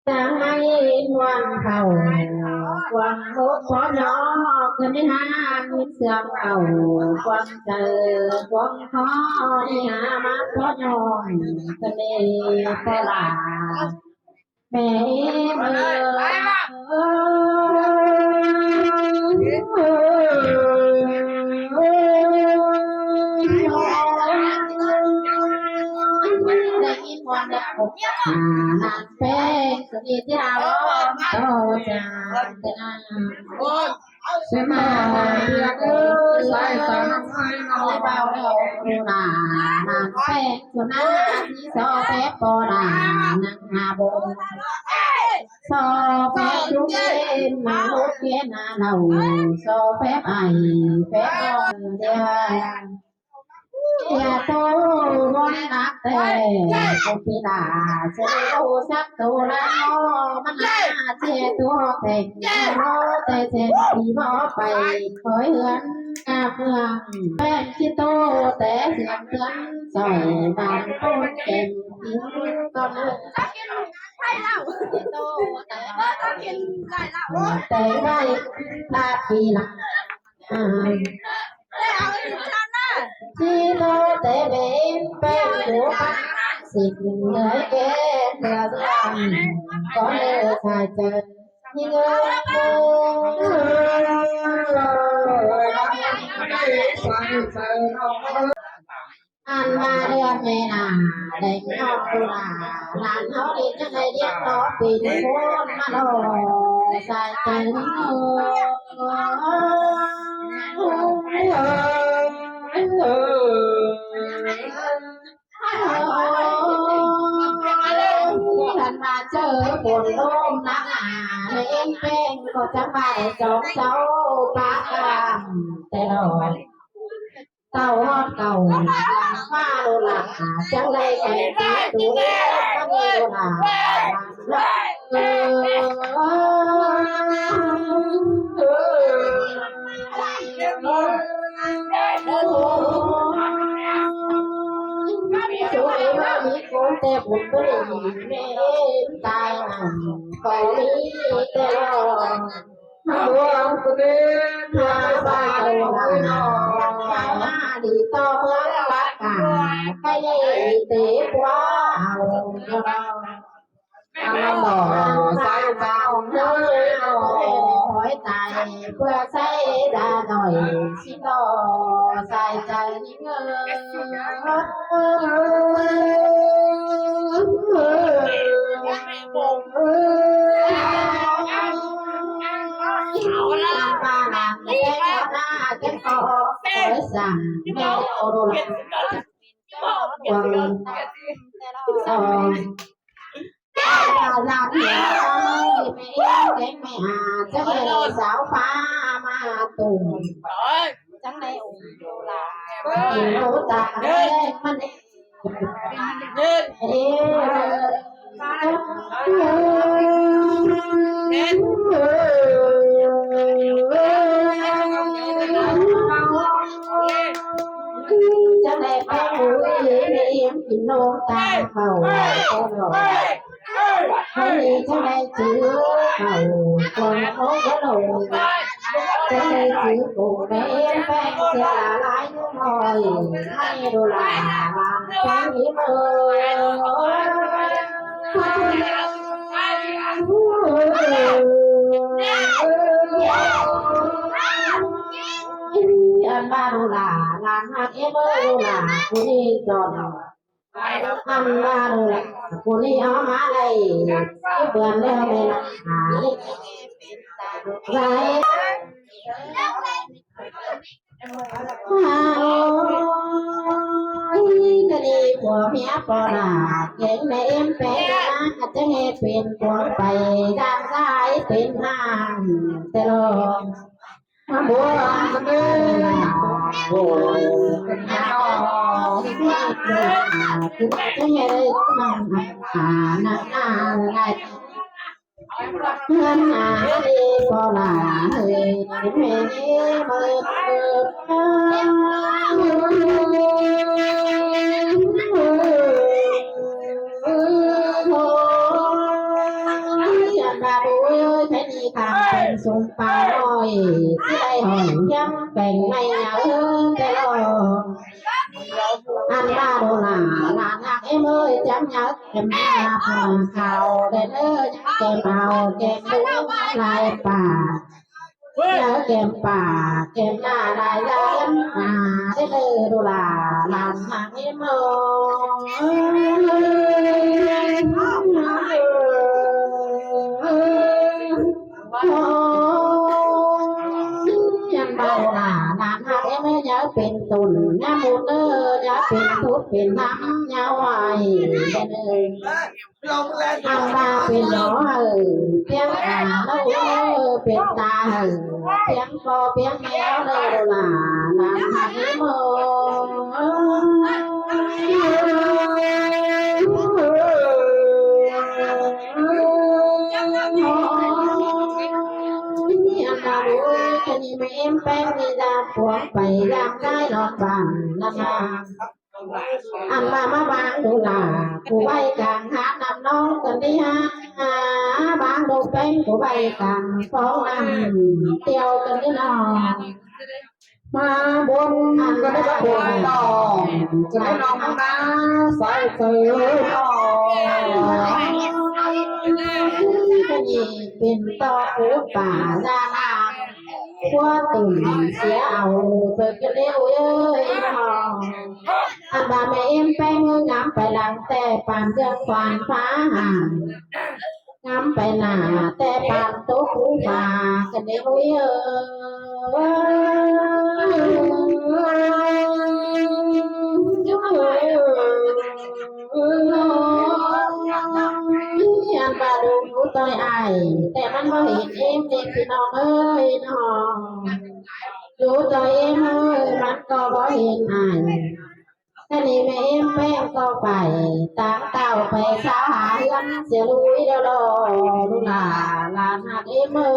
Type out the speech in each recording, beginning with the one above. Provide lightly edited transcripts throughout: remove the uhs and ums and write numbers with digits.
จะให้วันเขาความทุกข์ความร้อนคือไม่หามิเสื่อมเอาความเจอความท้อที่หามาเพราะย้อนทะเลพลาแม่เมื่อได้ยินวันเด็กผมนานเป็นสุดที่เราโตจากเสมาเรียกสายตาไม่เอาเบาแล้วดูนานานเป็นสุดนั้นที่โซเฟปอดานังหาบงโซเฟทุกเย็นมาลุกเย็นนาเราโซเฟไอเฟเดียอย่าโตวันนักแต่คนพิลาเสียตัวสักตัวแล้วมันน่าเสียตัวแต่งโรแต่เส้นที่มอไปคอยเหือนกาเมืองแป้งที่โตแต่เสียงเตือนสอยบานต้นเก่งทิ้งก็เลือกแต่ได้ลาปีละที่โตแต่เป็นเป็นหัวปันสิ่งเหนื่อยแก่เพื่อทำก็เลยชายเจอยิ่งเงินอันมาเดือนเมษาได้ยอดตุลาหลานเขาดีจะได้เรียกร้องปีนี้คนมาโดนชายเจฉันมาเจอฝนลมนักหนาเล่นเป็นก็จะไปจองเจ้าปากกามแต่ดอกเก่าฮอดเก่ามาโดนหลักจังเลยแก่ตัวไม่โดนหลักช่วยว่ามีคนแต่ผมก็เลยไม่ตายก็มีแต่รอดวงสุดเพื่อสร้างตัวเราดีต่อเมื่อรักกันไปตีกว่าเอาบ่สายเบาเนื้อหอยตายเพื่อใช้ดาหน่อยสิโลใส่ใจเงิสั่งแม่โอโรลวังสองลาเพียไม่เด็กไม่หาจะเป็นสาวฟ้ามาตุ่มจังในอุ่นดูลารู้จักเด็กมันเอ๊จะได้ไปดูเลี้ยงกินโลตาเขาเขาหล่อให้จะได้จื้อเขาคนเขาก็หลงจะได้จื้อปูแม่แป้งเสียหลายหน่อยให้ดูลาบางแค่นี้เมื่อบ้านลาลานหักเอเบอร์ลาผู้นี้จอดทำบ้านละผู้นี้เอามาเลยเปลี่ยนแล้วไม่ละหาไรจะดีผัวเมียปอดาเก่งในเอ็มเป็นนะจะให้เป็นตัวไปด้านซ้ายเป็นทางแต่ลองบัวมันเดินโอ้ยเป็นยาวที่เดินคือจะให้ได้นั่งหาหน้าไงเพื่อนหาดีพอหลาเฮ้ยเมื่อเมื่อ sung pa rồi chỉ đây hòn nhắm bèn này nhà cái lo ăn ba đồ là nhạc em ơi chẳng nhớ em là khảo để ơi kèm hào kèm đúng lại bà nhớ kèm bà kèm là đại gia em để ơi đồ là làm nhạc emยังเบาหนาหนาหาเอ็มยาเป็นตุนยาหมดยาเป็นทุกเป็นน้ำยาไหวเป็นอังบาเป็นหนอเพียงเราเป็นตาเพียงคอเพียงแมวเลยหนาหนาหาเอ็มcái gì mà em bé đi ra cuộc bày làm cái lọt bàn là ăn mà bán đồ là của bay càng hát nằm non cần đi ha bán đồ bánh của bay càng phố nằm tiêu cần đi nào mà buồn ăn cái đó buồn đỏ cái đó mà ta sai trời cái gìเป็นต่อหูป่าra làm qua từng xé ảo rồi cái lêu ơi anh bà mẹ em phanh ngắm phải làm tè bàn dương toàn phá hàng ngắm phải nà tè bàn tốt cũ mà cái lêu anh bà đủ tôi aiแต่มันบ่เห็นเอ็มเด็กพี่น้องเอ้ยน้องดูตัวเอ็มเอ้ยมันก็บ่เห็นอายแต่นี่แม่เอ็มแป้งก็ไปตามเต่าไปสาหาเฮือนเสียลุยเด้อรอลูกหลานหักเอ็มเอ้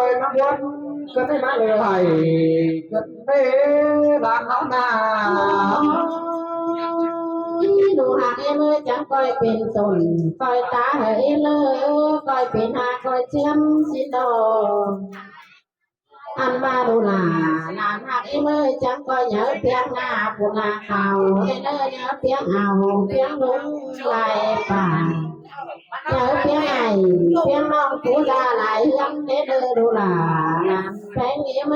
ยน้ำวนก็ได้มาเลยก็ได้บ้านน้องนาดูหากเอ็มจังคอยเป็นสนคอยตาเฮ้ยเลยคอยเป็นหาคอยเชื่อมสิโตอันมาดูหลานหากเอ็มจังคอยเหยอะเพียงหน้าปุนาเขาเด้อเหยอะเพียงเอาเพียงลุงไหลป่าเหยอะเพียงไอเพียงน้องผู้ดาไหลยังเด้อดูหลานแฟนเอ็ม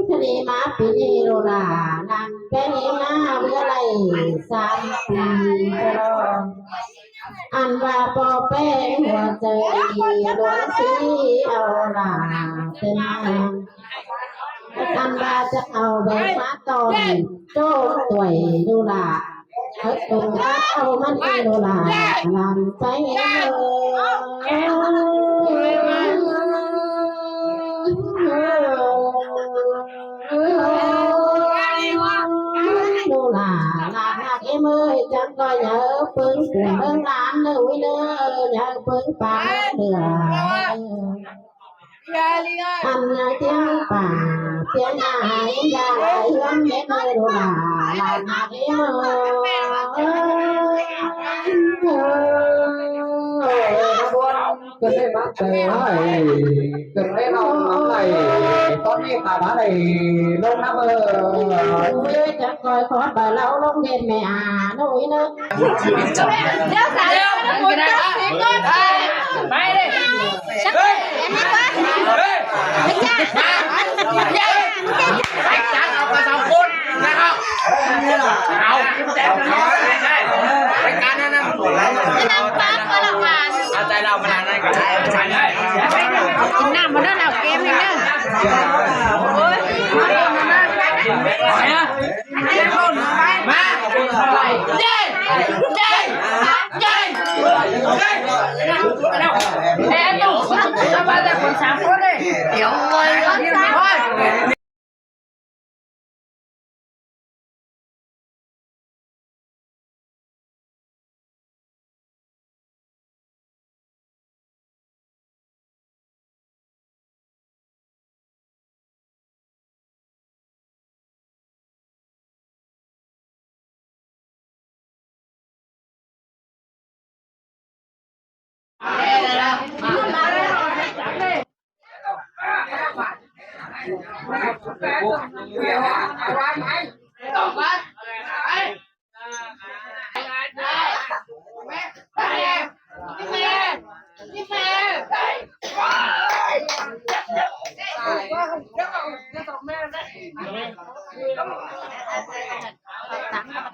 ทะเลมาปีนี้โรลานังแป้งมาเมื่อไรสามปีอันว่าปอแป้งหัวใจดวงสีเอาลาเต็มอันว่าจะเอาใบฟ้าตอนโจ้ต่วยดูลาตรงเอามันเอโรลาลันไปดูลาหักเอ็มจังก็เยอะปึ้งเรื่องร้านเลยเนอะเยอะปึ้งป่าเดืออันเที่ยงป่าเที่ยงหายยาเฮือนเด็กเลยดูลาหักเอ็มก็ได้มาเจอก็ได้ลองน้ำไหลตอนนี้ขาบ้านไหลลงน้ำจะคอยขอบ่เราลงเย็นแม่หนุ่ยเนอะเดี๋ยวสายคุณจะเสียก่อนไปเลยชักเลยอันนี้วะไม่ใช่ไปจัดเอากระสอบคนนะครับเอาแต่ไปการนั้นนะจะนำปั๊บมาละผ่านเอาใจเรามานานนั่นก็ใช่ได้ กินน้ำมาแล้วเราเกมเลยนะโอ้ยมาเย้เย้เย้เอ้ยตุ๊กทำไมแต่คนสามคนเลยเดี๋ยวเลย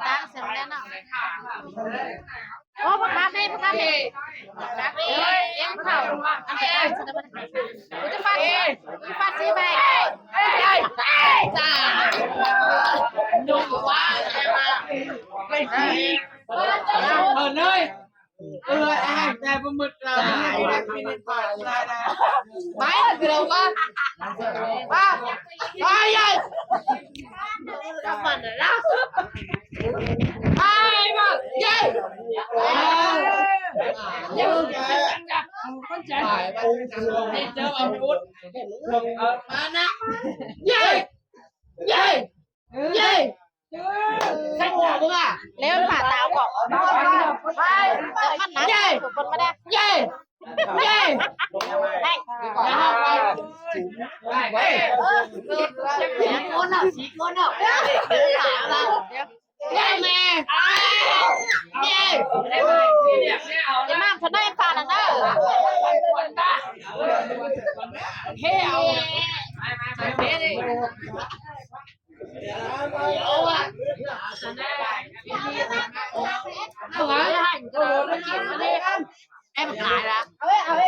ตังเสร็จแล้วเนาะโอ้ประกาศนี่ประกาศนี่เอ็งเข่าอันเป็นจะฟันสิไหมจ้าหนุ่มว่าไม่ดีเปิดเลยแต่ปลาหมึกเราไม่ได้เปิดได้ไม่คือเราก็ไปยัยจะฟันนะไปมายัยคนใจเจออาวุธมานะเย้เย้เย้ใช่หัวมึงอ่ะ เร็วผ่าตาบอกไปมันนะถูกคนมาได้เย้เย้ได้คนอ่ะสีคนอ่ะเย้แม่เย้จะนั่งฉันได้ตาหนังเด้อเฮ้ยเอาเฮ้ยดิเอาอ่ะเอาไว้ให้ก็โดนไม่กินมาดิไอ้มันหลายละเอาไว้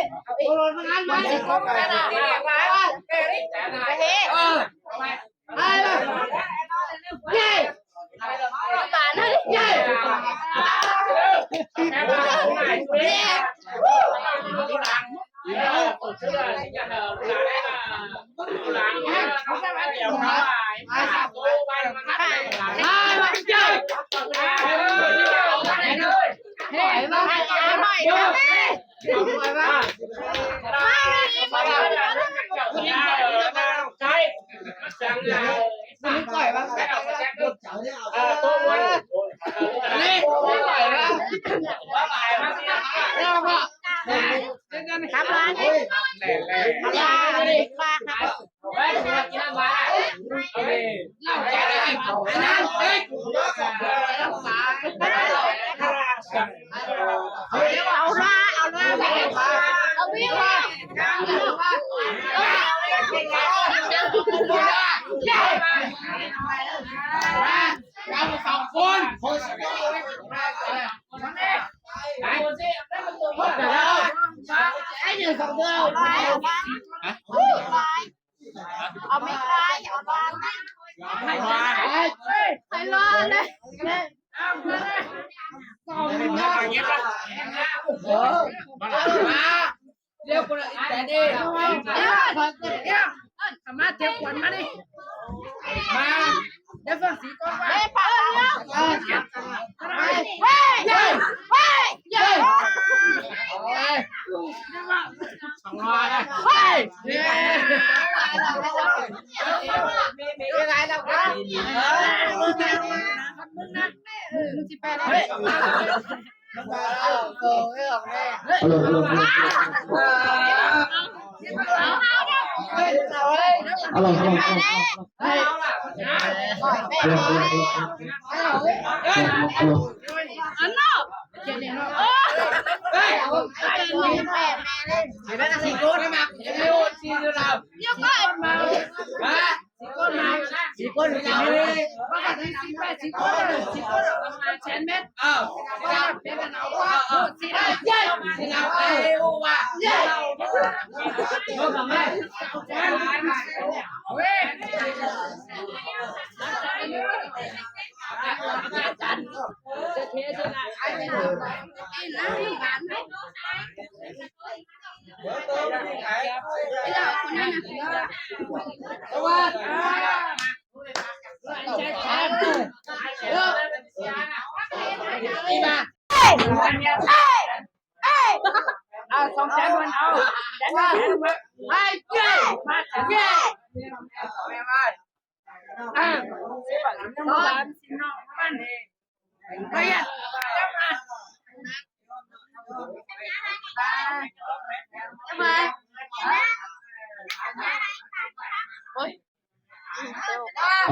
โดนมันงั้นมันสิคงกันอ่ะไปเฮ้ยไปเย้ตาเลยเย้ครับร้านนี้ยาเลยปลาครับเอาล่าเอาวิ่งเราสองคนไอ้เนี่ยสองเดียวเอาไม่คลายเอาบ้านให้รอเลยเรียกคนแต่ดิมาเจ็บขวัญมาดิมาเดี๋ยวฟังสีก่อนมาปากเฮ้ยสองร้อยเฮ้ยยังไงเราครับมึงสิไปเลยสี่คนนะมาสี่เราเดี๋ยวก่อนมาสี่คนสี่คนเชนเม็ดเป็นกันเอาว่าสี่เราเย้สี่เราเอ้ว่าเย้เราทำไมเว้ยจันจะเทจะไหนไอ้นะบ้านไหมเราคนนั้นนะสวัสดีมาเอาสองแสนวันเอาแสนมาไอ้เจ้มาเจ้ไม่ไม่นอนสินอนมันไปอ่ะทำไมโอ้ย เ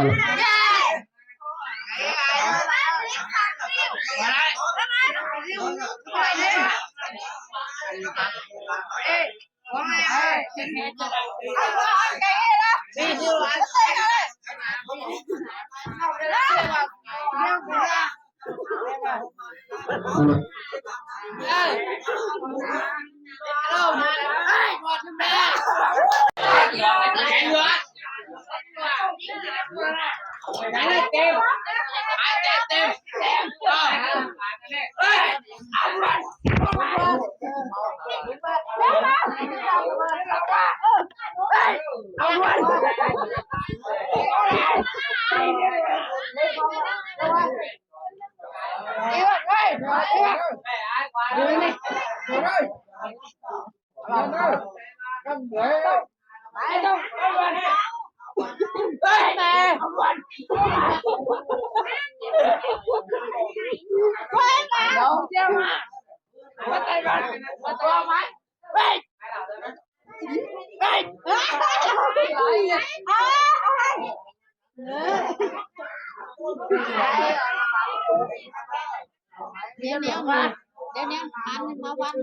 ดี๋ยวนี้มาเดี๋ยวนี้มาวัน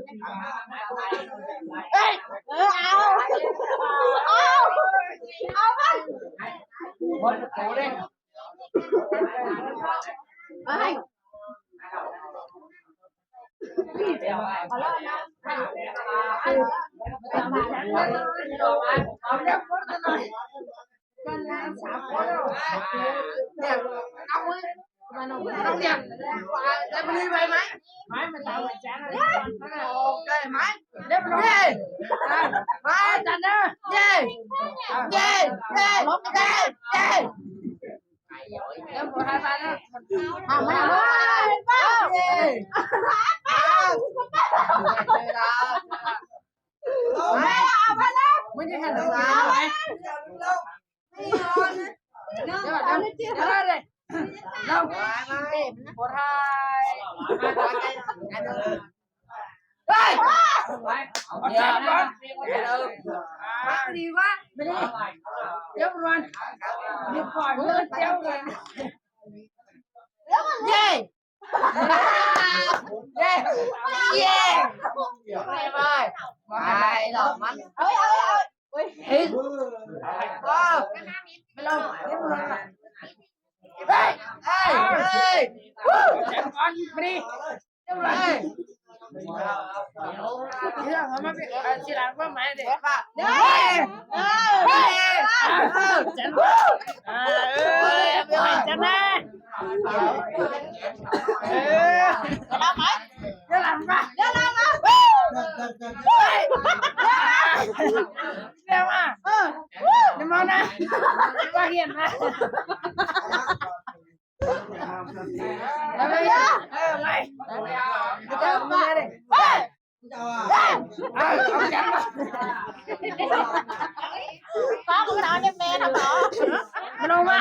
có một cái đó đem về thằng đó mình đâu mà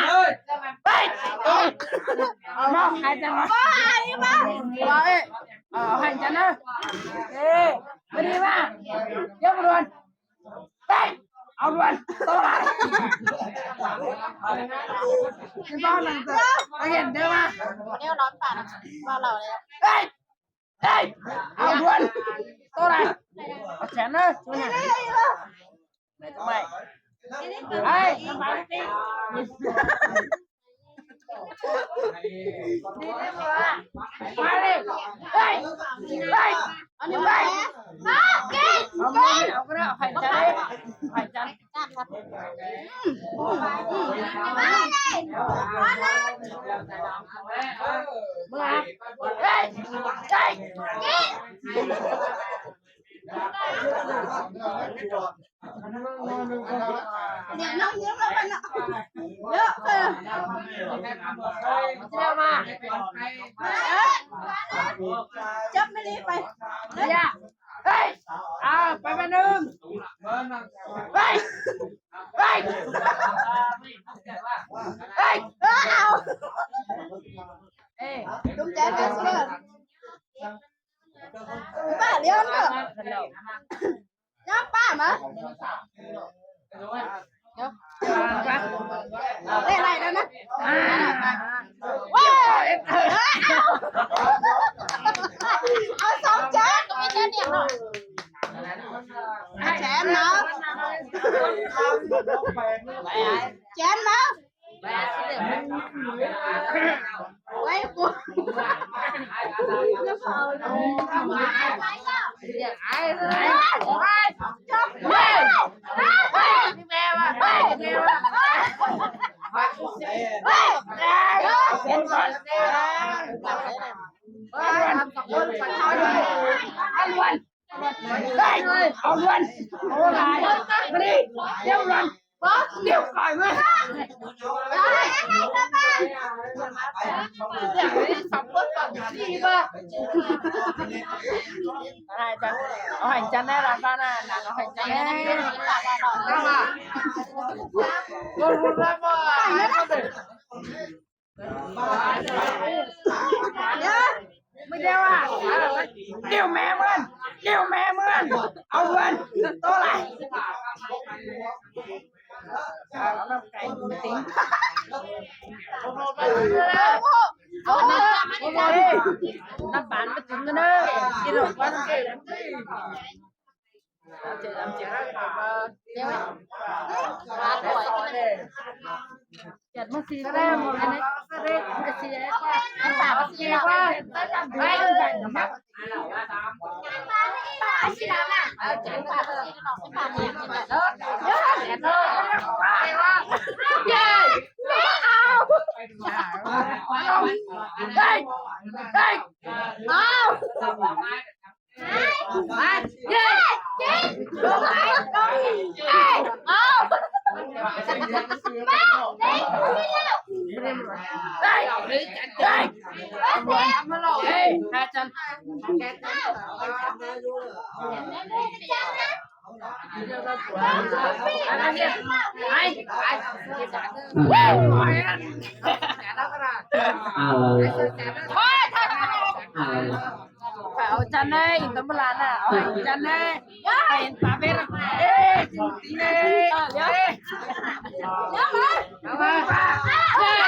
nó hai chân mà hai mà rồi hai chân đó đi đi mà giúp luôn đây ông luôn tôi lại con lần tới tôi hiện chưa mà đeo nón bạn bao lâu đây đây ông luôn tôi lại chén đó chú này để tụi mày ê tao phải đi đi lên mà qua đi đây đây anh đi đây không cái đó phải chân phải chân Nhà nông nhớ lắm anh ạ. Nhớ. Sao mà Chấp nó đi mày. dạ đây phải bên đường đây đây đây Đúng trái về xưa. Ba Leon cơ. Nhá ba mà. เดี๋ยว ได้อะไรแล้วนะเอาสองแจ๊ก ก็ไม่ใช่เนี่ยเนาะ แจมเนาะแจมเนาะไว้กูจะเผาเลย อย่างไอ้เลยจบเลยพี่แม่ว่าพี่แม่ว่าเป็นก่อนทำสองคนฝันเขาเลยเอาล้วนเอาล้วนเอาลายมาดิเดี๋ยวล้วนเดี๋ยวก่อนมั้ยอย่างนี้สองคนฝันดีป่ะอะไรจังเอาหันจันได้รับบ้านน่ะเอาหันจันได้ได้มาก็รู้แล้วว่าไม่ได้ว่าเดี๋ยวแม่เมื่อนเอาเงินตัวอะไรเอาน้ำไก่ติ้งเอาน้ำบานมาถึงกันเนอะกินหลงก้อนเก่งเจ๋งแล้วเดี๋ยวร้านป่วยกันเลยจัดมาสีแรกหมดเลยจะสีอะไรก็น้ำตาลสีว่าไม่ได้นะสีดำอ่ะเจ๋งป่ะสีดำสีฟ้าเนี่ยเยอะเย้ไม่เอาได้เอาเย้ลงไปเอาได้มาหลอกเฮ้ยแค่จันอะไรเนี่ยไปเอาจันเลยตำบลน่ะเอาจันเลยเห็นปลาเป็นเอ๊ะจริงๆเลยเดี๋ยวมาเฮ้ย